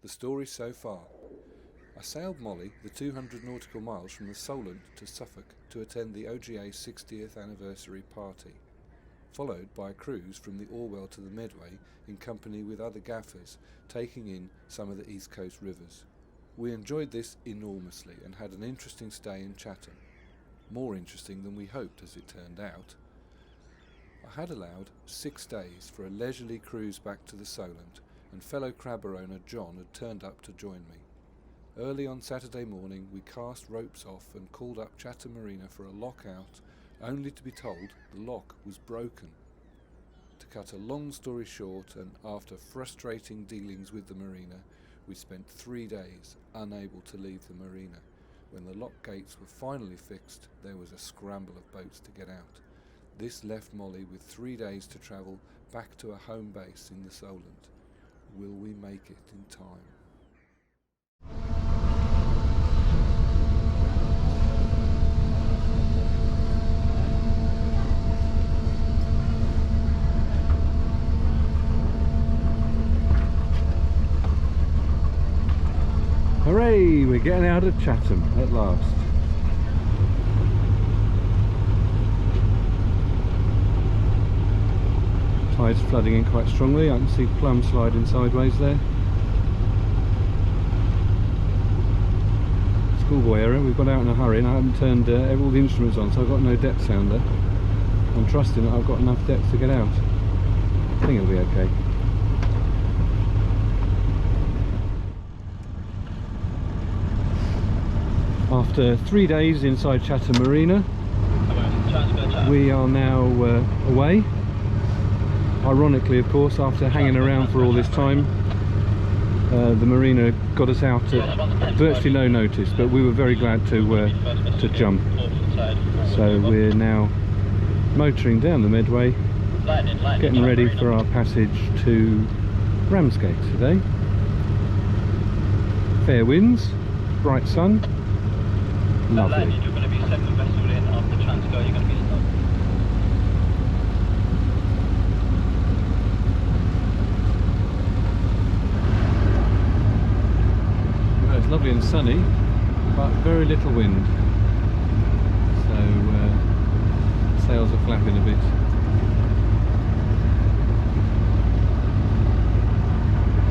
The story so far. I sailed Molly the 200 nautical miles from the Solent to Suffolk to attend the OGA 60th anniversary party, followed by a cruise from the Orwell to the Medway in company with other gaffers, taking in some of the East Coast rivers. We enjoyed this enormously and had an interesting stay in Chatham. More interesting than we hoped, as it turned out. I had allowed 6 days for a leisurely cruise back to the Solent, and fellow crabber owner John had turned up to join me. Early on Saturday morning we cast ropes off and called up Chatham Marina for a lockout, only to be told the lock was broken. To cut a long story short, and after frustrating dealings with the marina, we spent 3 days unable to leave the marina. When the lock gates were finally fixed, there was a scramble of boats to get out. This left Molly with 3 days to travel back to a home base in the Solent. Will we make it in time? Hooray! We're getting out of Chatham at last. Tide's flooding in quite strongly. I can see plum sliding sideways there. Schoolboy area. We've got out in a hurry and I haven't turned all the instruments on, so I've got no depth sounder. I'm trusting that I've got enough depth to get out. I think it'll be okay. After 3 days inside Chatham Marina, we are now away. Ironically, of course, after hanging around for all this time, the marina got us out at virtually no notice, but we were very glad to jump. So we're now motoring down the Medway, getting ready for our passage to Ramsgate today. Fair winds, bright sun. Lovely. You're going to be second vessel in on the Transco, you're going to be stopped. Well, it's lovely and sunny, but very little wind. So sails are flapping a bit.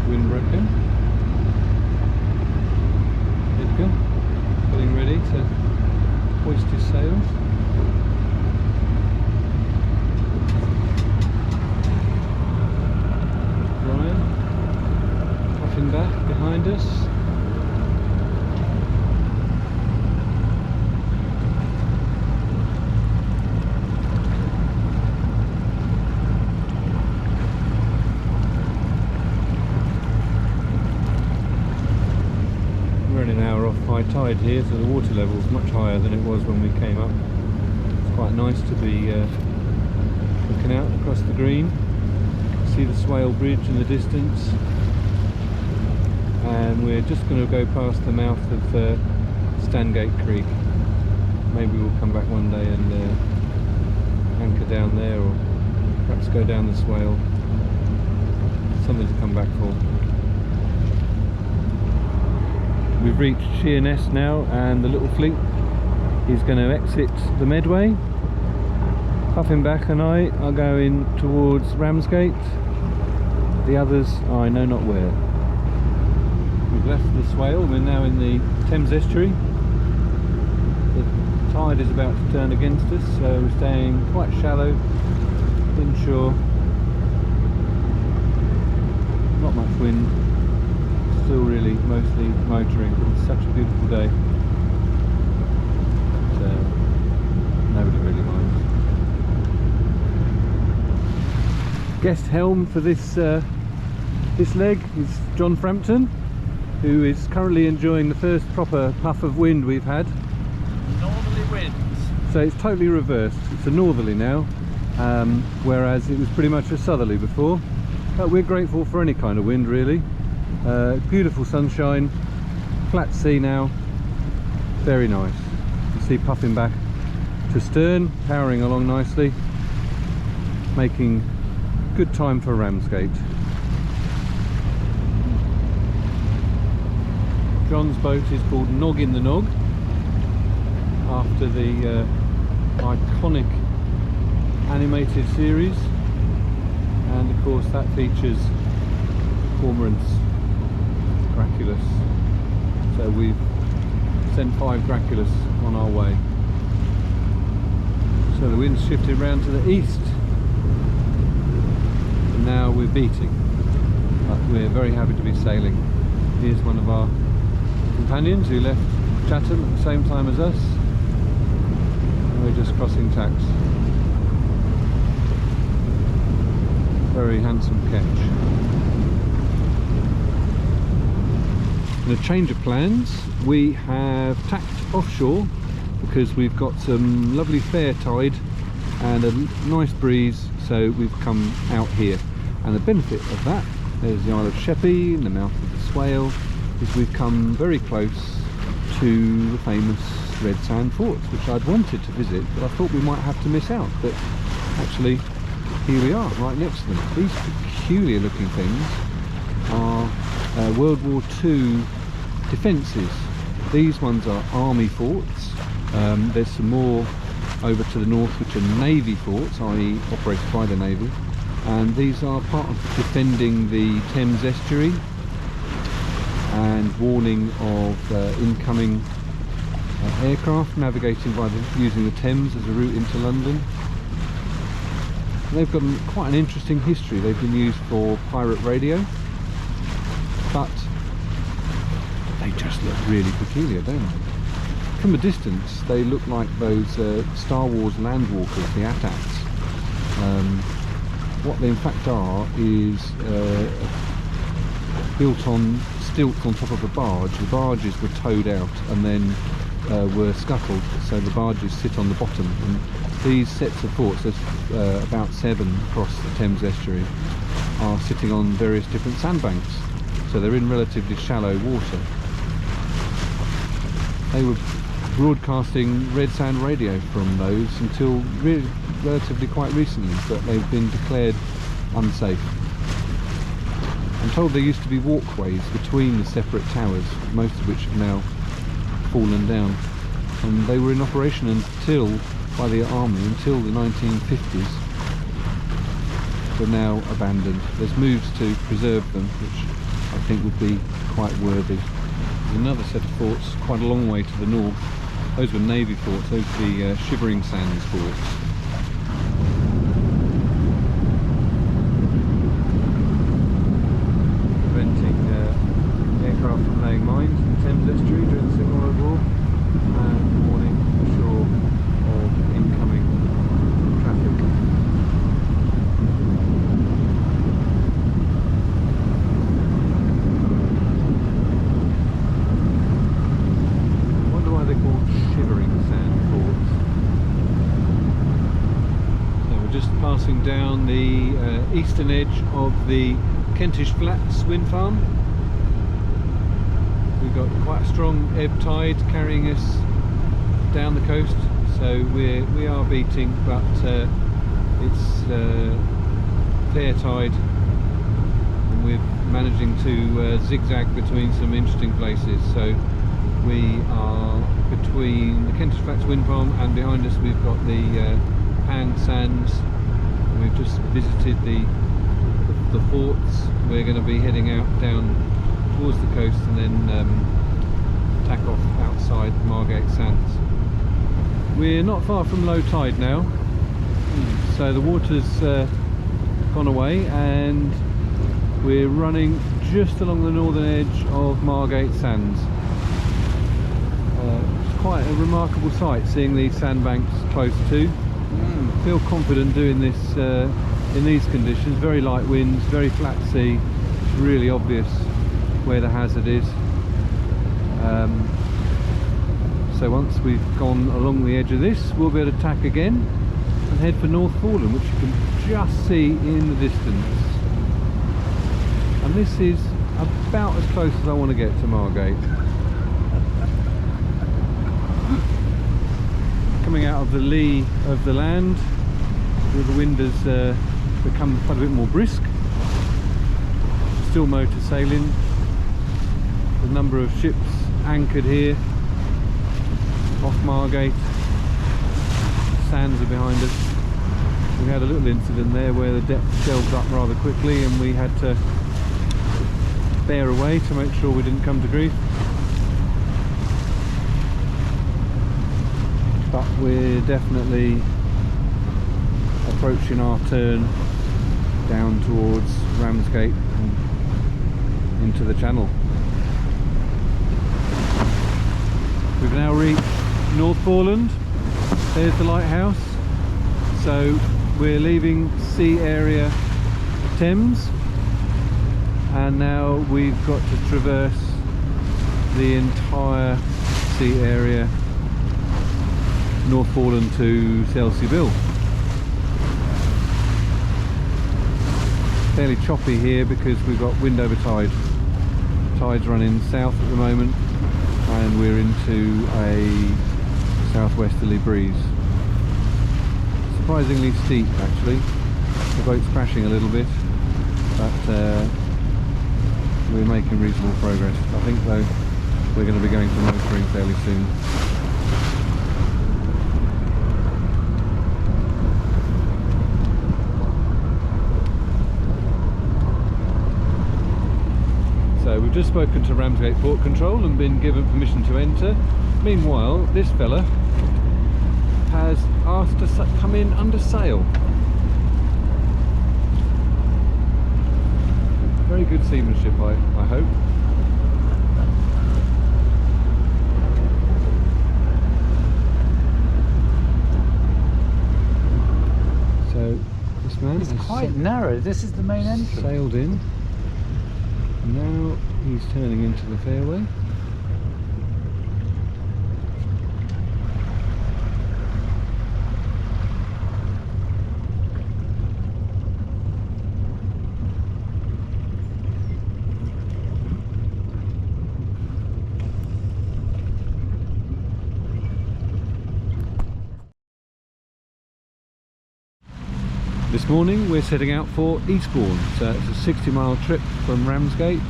Wind broken. Edgar getting ready to hoist his sails. Ryan puffing back behind us. An hour off high tide here, so the water level is much higher than it was when we came up. It's quite nice to be looking out across the green, see the Swale Bridge in the distance, and we're just going to go past the mouth of Stangate Creek. Maybe we'll come back one day and anchor down there, or perhaps go down the Swale. Something to come back for. We've reached Sheerness now, and the little fleet is going to exit the Medway. Puffin back and I are going towards Ramsgate. The others, I know not where. We've left the Swale, we're now in the Thames estuary. The tide is about to turn against us, so we're staying quite shallow, inshore. Not much wind. Still really mostly motoring, but it's such a beautiful day. So nobody really minds. Guest helm for this leg is John Frampton, who is currently enjoying the first proper puff of wind we've had. Northerly winds. So it's totally reversed. It's a northerly now, whereas it was pretty much a southerly before. But we're grateful for any kind of wind, really. Beautiful sunshine, flat sea now, very nice. You see puffing back to stern, powering along nicely, making good time for Ramsgate. John's boat is called Nog in the Nog, after the iconic animated series, and of course that features cormorants, graculus. So we've sent 5 graculus on our way. So the wind's shifted round to the east, and now we're beating, but we're very happy to be sailing. Here's one of our companions who left Chatham at the same time as us, and we're just crossing tacks. Very handsome catch. In a change of plans, we have tacked offshore because we've got some lovely fair tide and a nice breeze, so we've come out here. And the benefit of that, there's the Isle of Sheppey and the mouth of the Swale, is we've come very close to the famous red sand forts, which I'd wanted to visit, but I thought we might have to miss out. But actually, here we are, right next to them. These peculiar looking things are World War II defences. These ones are army forts. There's some more over to the north which are navy forts, i.e. operated by the navy, and these are part of defending the Thames estuary and warning of incoming aircraft navigating using the Thames as a route into London. They've got quite an interesting history. They've been used for pirate radio, but they just look really peculiar, don't they? From a distance, they look like those Star Wars landwalkers, the AT-ATs. What they in fact are is built on stilts on top of a barge. The barges were towed out and then were scuttled, so the barges sit on the bottom. And these sets of forts, there's about 7 across the Thames estuary, are sitting on various different sandbanks, so they're in relatively shallow water. They were broadcasting red sand radio from those until really relatively quite recently, but they've been declared unsafe. I'm told there used to be walkways between the separate towers, most of which have now fallen down, and they were in operation by the army until the 1950s. They're now abandoned. There's moves to preserve them, which I think would be quite worthy. There's another set of forts quite a long way to the north. Those were navy forts, those are the Shivering Sands forts. Preventing aircraft from laying mines in the Thames estuary during the Second World War, and warning ashore of incoming traffic. Passing down the eastern edge of the Kentish Flats wind farm. We've got quite a strong ebb tide carrying us down the coast, so we are beating, but it's fair tide, and we're managing to zigzag between some interesting places. So we are between the Kentish Flats wind farm, and behind us we've got the Pan Sands. We've just visited the forts. We're going to be heading out down towards the coast and then tack off outside Margate Sands. We're not far from low tide now, so the water's gone away and we're running just along the northern edge of Margate Sands. It's quite a remarkable sight seeing these sandbanks close to. Feel confident doing this in these conditions. Very light winds, very flat sea. It's really obvious where the hazard is. So once we've gone along the edge of this, we'll be able to tack again and head for North Fordham, which you can just see in the distance. And this is about as close as I want to get to Margate. Coming out of the lee of the land, where the wind has become quite a bit more brisk. Still motor sailing. The number of ships anchored here off Margate. Sands are behind us. We had a little incident there where the depth shelved up rather quickly and we had to bear away to make sure we didn't come to grief. But we're definitely approaching our turn down towards Ramsgate and into the channel. We've now reached North Foreland. There's the lighthouse. So we're leaving sea area Thames and now we've got to traverse the entire sea area North Foreland to Selsey Bill. Fairly choppy here because we've got wind over tide. Tide's running south at the moment and we're into a southwesterly breeze. Surprisingly steep actually. The boat's crashing a little bit, but we're making reasonable progress. I think though we're going to be going to motoring fairly soon. So we've just spoken to Ramsgate Port Control and been given permission to enter. Meanwhile, this fella has asked to come in under sail. Very good seamanship, I hope. So this man It's has quite narrow. This is the main entrance. sailed in. Now he's turning into the fairway. This morning we're setting out for Eastbourne, so it's a 60-mile trip from Ramsgate.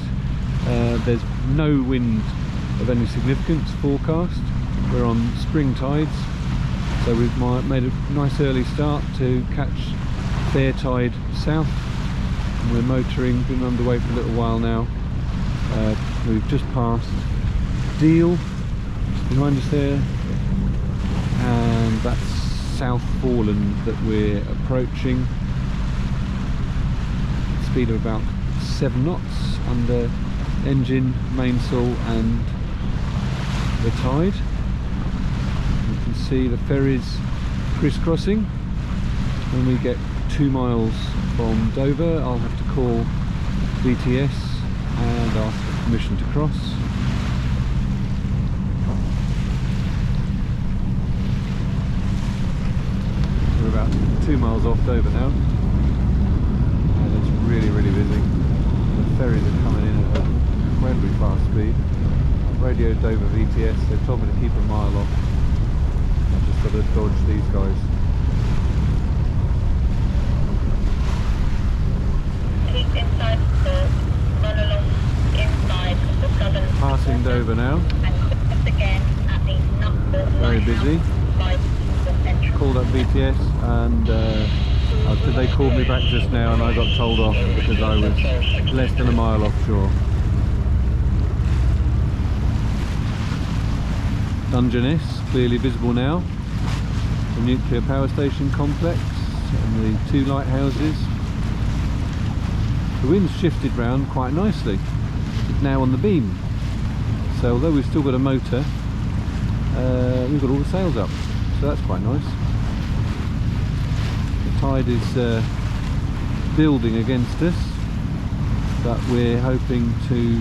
There's no wind of any significance forecast. We're on spring tides, so we've made a nice early start to catch fair tide south. And we're motoring, been underway for a little while now. We've just passed Deal, just behind us there, and that's South Foreland that we're approaching. Speed of about 7 knots under engine, mainsail and the tide. You can see the ferries crisscrossing. When we get 2 miles from Dover, I'll have to call VTS and ask for permission to cross. We're about 2 miles off Dover now, and it's really busy. The ferries are coming in at a incredibly fast speed. I've radioed Dover VTS, they've told me to keep a mile off. I've just got to dodge these guys. Keep inside the run along inside the southern. Passing Dover now. And again at the number. Very busy. Called up VTS and they called me back just now and I got told off because I was less than a mile offshore. Dungeness, clearly visible now. The nuclear power station complex and the 2 lighthouses. The wind's shifted round quite nicely. It's now on the beam. So although we've still got a motor, we've got all the sails up. So that's quite nice. The tide is building against us, but we're hoping to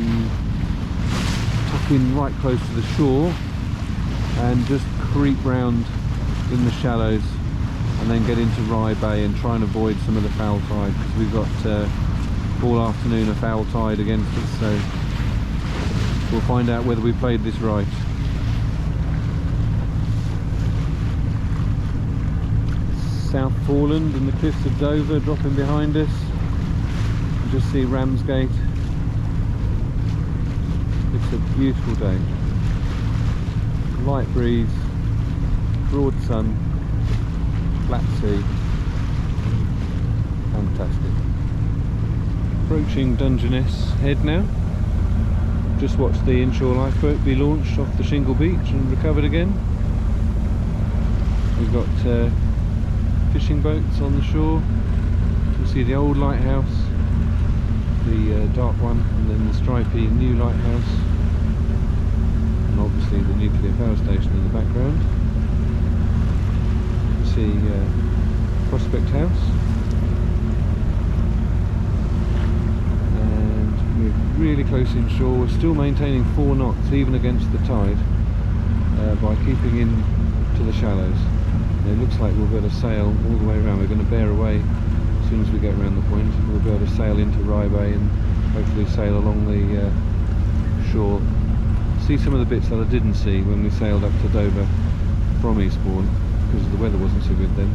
tuck in right close to the shore and just creep round in the shallows and then get into Rye Bay and try and avoid some of the foul tide, because we've got all afternoon a foul tide against us, so we'll find out whether we played this right. South Foreland and the cliffs of Dover dropping behind us. You just see Ramsgate. It's a beautiful day. light breeze, broad sun, flat sea, fantastic. Approaching Dungeness Head now. Just watched the inshore lifeboat be launched off the shingle beach and recovered again. We've got fishing boats on the shore. You can see the old lighthouse, the dark one, and then the stripy new lighthouse, and obviously the nuclear power station in the background. You see Prospect House, and we're really close inshore. We're still maintaining 4 knots even against the tide by keeping in to the shallows. It looks like we'll be able to sail all the way around. We're going to bear away as soon as we get around the point. We'll be able to sail into Rye Bay and hopefully sail along the shore. See some of the bits that I didn't see when we sailed up to Dover from Eastbourne because the weather wasn't so good then.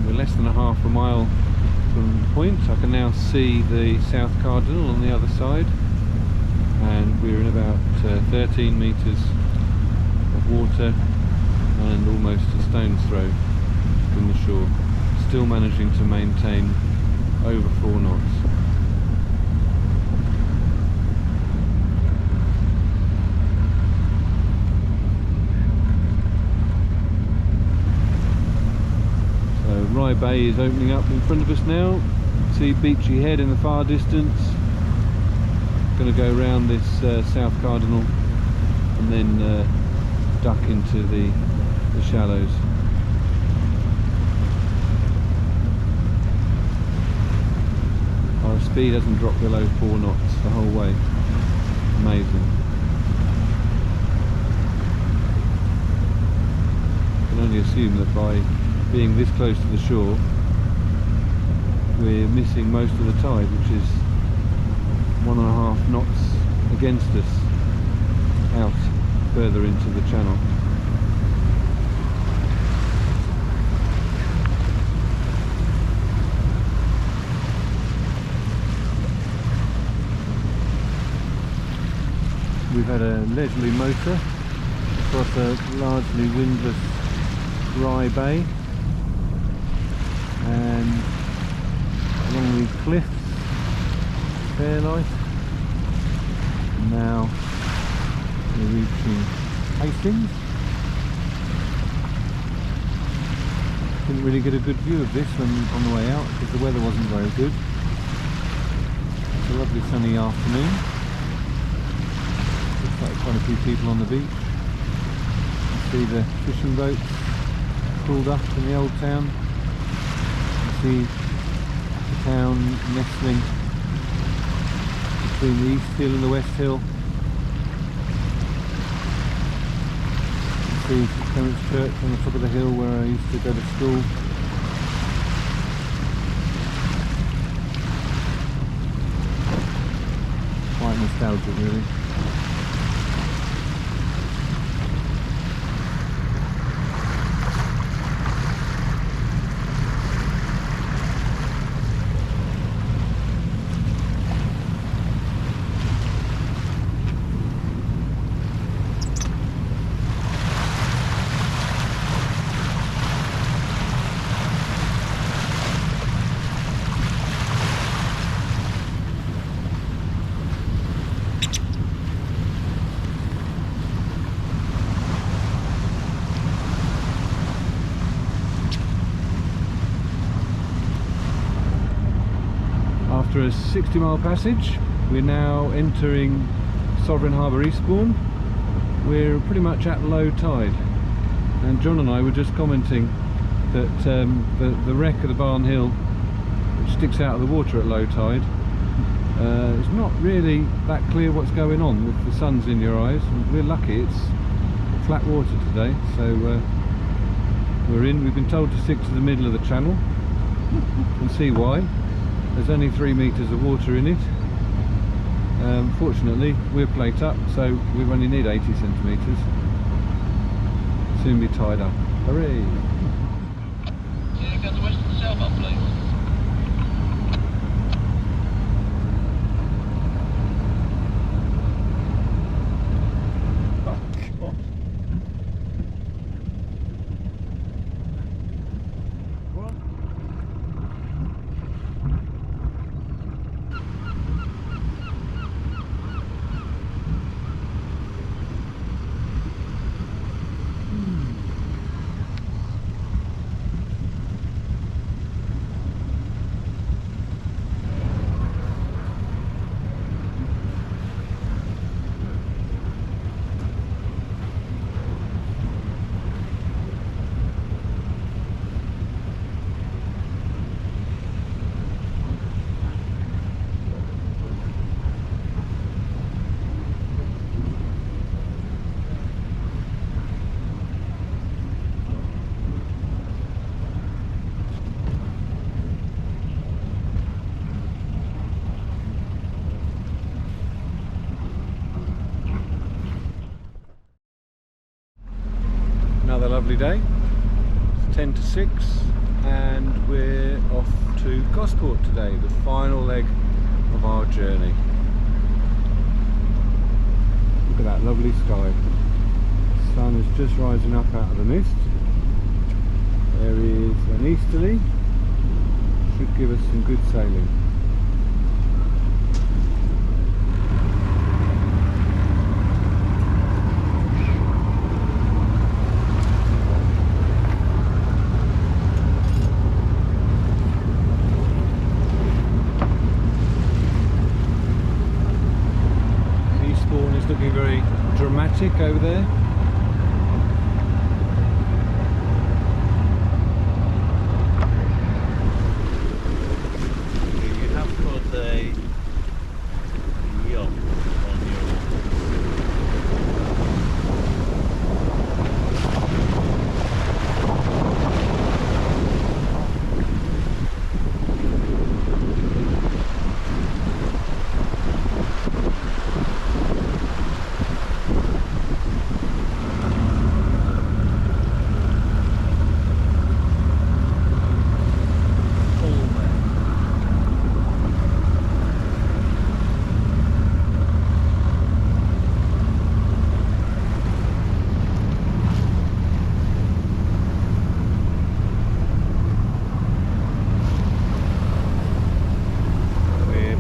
We're less than a half a mile from the point. I can now see the South Cardinal on the other side, and we're in about 13 metres of water and almost a stone's throw from the shore, still managing to maintain over 4 knots. So Rye Bay is opening up in front of us now. See Beachy Head in the far distance. Going to go around this South Cardinal and then duck into the shallows. Our speed hasn't dropped below 4 knots the whole way. Amazing. I can only assume that by being this close to the shore we're missing most of the tide, which is 1.5 knots against us out further into the channel. We've had a leisurely motor across a largely windless Rye Bay and along the cliffs, Fairlight. And now we're reaching Hastings. Didn't really get a good view of this on the way out because the weather wasn't very good. It's a lovely sunny afternoon. Looks like quite a few people on the beach. You see the fishing boats pulled up in the old town. You see the town nestling between the East Hill and the West Hill. You see St Clement's Church on the top of the hill where I used to go to school. Quite nostalgic really. After a 60-mile passage, we're now entering Sovereign Harbour Eastbourne. We're pretty much at low tide, and John and I were just commenting that the wreck of the Barn Hill, which sticks out of the water at low tide, it's not really that clear what's going on with the sun's in your eyes. We're lucky it's flat water today, so we've been told to stick to the middle of the channel. You can see why. There's only 3 metres of water in it. Fortunately we're plate up, so we only need 80 centimetres. Soon be tied up. Hooray! Yeah, go to the western sailboat, please. Oh, God. lovely day. It's 10 to 6 and we're off to Gosport today, the final leg of our journey. Look at that lovely sky. The sun is just rising up out of the mist. There is an easterly, should give us some good sailing. Looking very dramatic over there. You have got a yacht on your...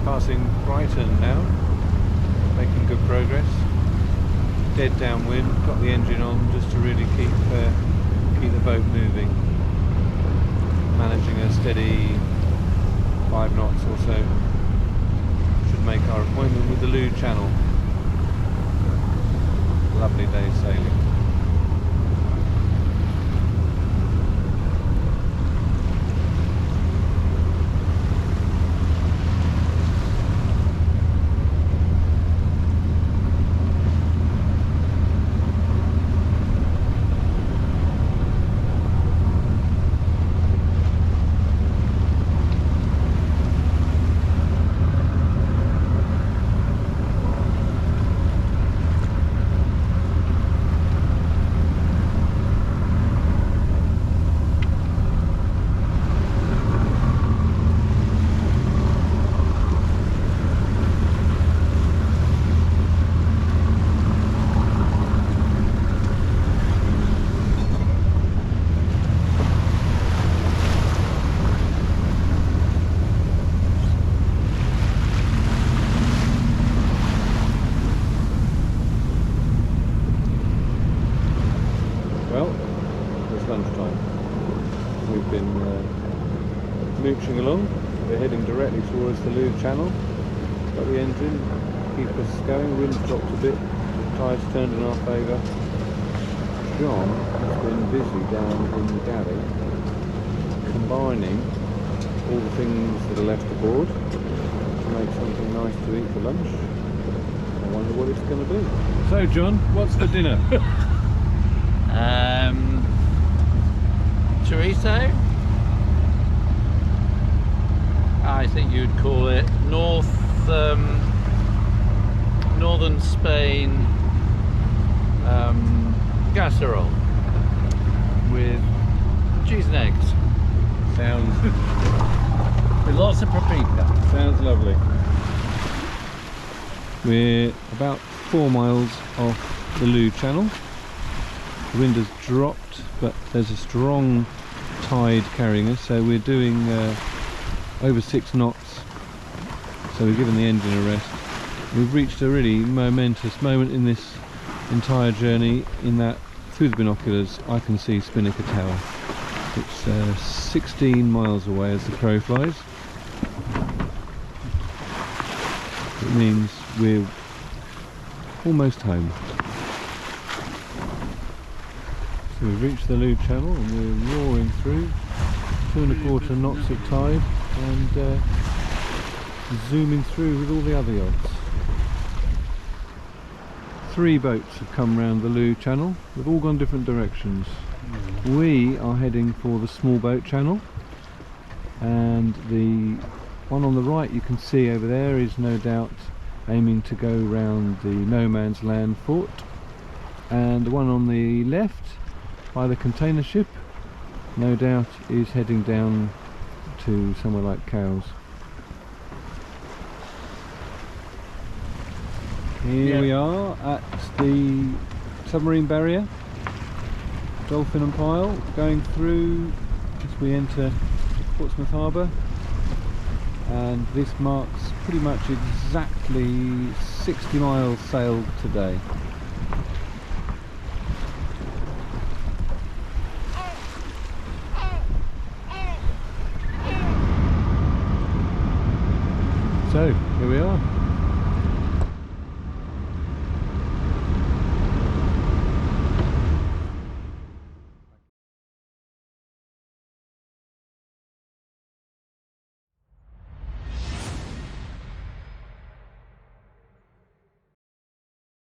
Passing Brighton now, making good progress. Dead downwind, got the engine on just to really keep the boat moving. Managing a steady 5 knots or so. Should make our appointment with the Loo Channel. Lovely day sailing. We've been mooching along. We're heading directly towards the Loo Channel. Got the engine, keep us going. Wind's dropped a bit, the tide's turned in our favour. John has been busy down in the galley, combining all the things that are left aboard to make something nice to eat for lunch. I wonder what it's going to be. So John, what's for dinner? Chorizo? I think you'd call it northern Spain casserole with cheese and eggs. Sounds with lots of paprika. Sounds lovely. We're about 4 miles off the Loo Channel. The wind has dropped, but there's a strong tide carrying us, so we're doing over 6 knots. So we've given the engine a rest. We've reached a really momentous moment in this entire journey, in that through the binoculars I can see Spinnaker Tower. It's 16 miles away as the crow flies. It means we're almost home. So we've reached the Loo Channel and we're roaring through, 2¼ knots of tide, and zooming through with all the other yachts. 3 boats have come round the Loo Channel. They've all gone different directions. We are heading for the small boat channel, and the one on the right you can see over there is no doubt aiming to go round the no man's land fort, and the one on the left by the container ship. No doubt is heading down to somewhere like Cowes. Here we are at the submarine barrier, Dolphin and Pile, going through as we enter Portsmouth Harbour, and this marks pretty much exactly 60 miles sailed today. So here we are.